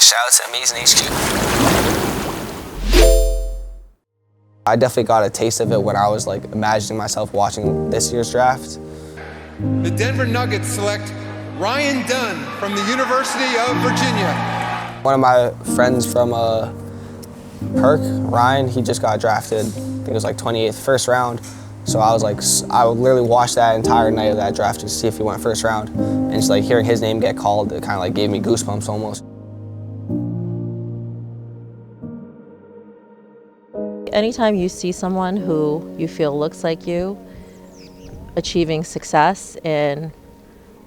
Shout out to Amazing HQ. I definitely got a taste of it when I was like imagining myself watching this year's draft. The Denver Nuggets select Ryan Dunn from the University of Virginia. One of my friends from Perk, Ryan, he just got drafted, I think it was like 28th, first round. So I was like, I would literally watch that entire night of that draft just to see if he went first round. And just like hearing his name get called, it kind of like gave me goosebumps almost. Anytime you see someone who you feel looks like you achieving success in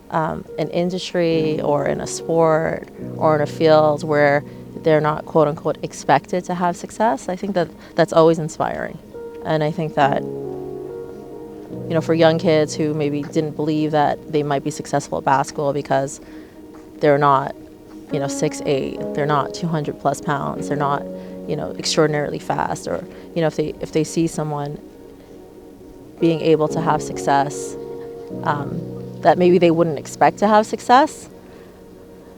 an industry or in a sport or in a field where they're not quote unquote expected to have success, I think that that's always inspiring. And I think that, you know, for young kids who maybe didn't believe that they might be successful at basketball because they're not, you know, 6'8", they're not 200 plus pounds, they're not, you know, extraordinarily fast, or, you know, if they see someone being able to have success that maybe they wouldn't expect to have success,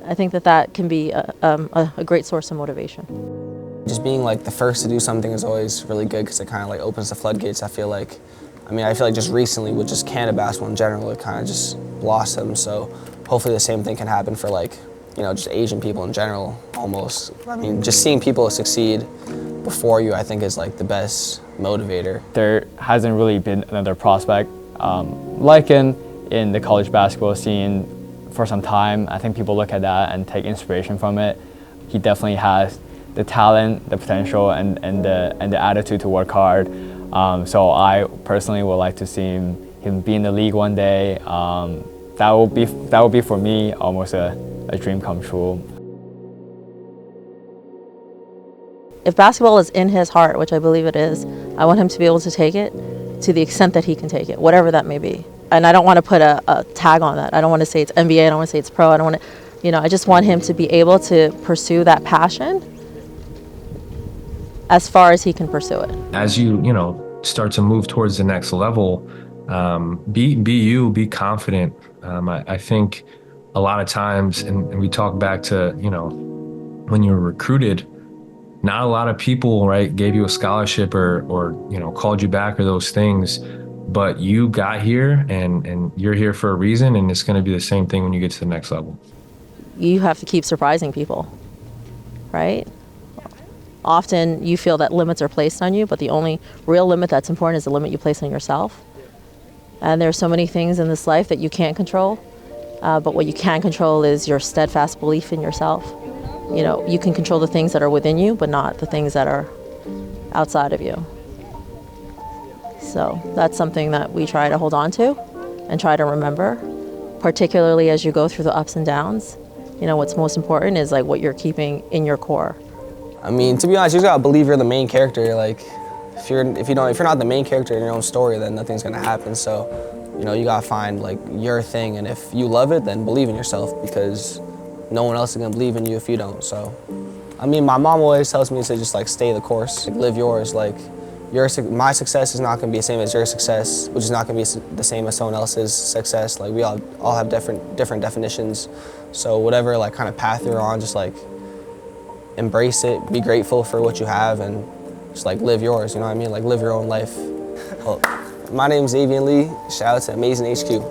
I think that that can be a great source of motivation. Just being like the first to do something is always really good because it kind of like opens the floodgates. I feel like just recently with just Canada basketball in general, it kind of just blossomed. So hopefully the same thing can happen for like, you know, just Asian people in general almost. I mean, just seeing people succeed before you, I think is like the best motivator. There hasn't really been another prospect like in the college basketball scene for some time. I think people look at that and take inspiration from it. He definitely has the talent, the potential, and the attitude to work hard. So I personally would like to see him be in the league one day. That would be for me almost a dream come true. If basketball is in his heart, which I believe it is, I want him to be able to take it to the extent that he can take it, whatever that may be. And I don't want to put a tag on that. I don't want to say it's NBA, I don't want to say it's pro, I don't want to, you know, I just want him to be able to pursue that passion as far as he can pursue it. As you start to move towards the next level, be confident. I think a lot of times, and we talk back to, when you were recruited, not a lot of people, right, gave you a scholarship or called you back or those things, but you got here and you're here for a reason, and it's going to be the same thing when you get to the next level. You have to keep surprising people, right? Often you feel that limits are placed on you, but the only real limit that's important is the limit you place on yourself. And there are so many things in this life that you can't control, but what you can control is your steadfast belief in yourself. You know, you can control the things that are within you, but not the things that are outside of you. So that's something that we try to hold on to and try to remember, particularly as you go through the ups and downs. You know, what's most important is like what you're keeping in your core. I mean, to be honest, you just gotta believe you're the main character. Like, if you're not the main character in your own story, then nothing's gonna happen. So, you gotta find like your thing, and if you love it, then believe in yourself, because no one else is gonna believe in you if you don't. So, I mean, my mom always tells me to just like stay the course, like, live yours. Like, my success is not gonna be the same as your success, which is not gonna be the same as someone else's success. Like, we all have different definitions. So whatever like kind of path you're on, just like embrace it, be grateful for what you have, and just like live yours, you know what I mean? Like live your own life. Well, my name's Xaivian Lee. Shout out to Amazing HQ.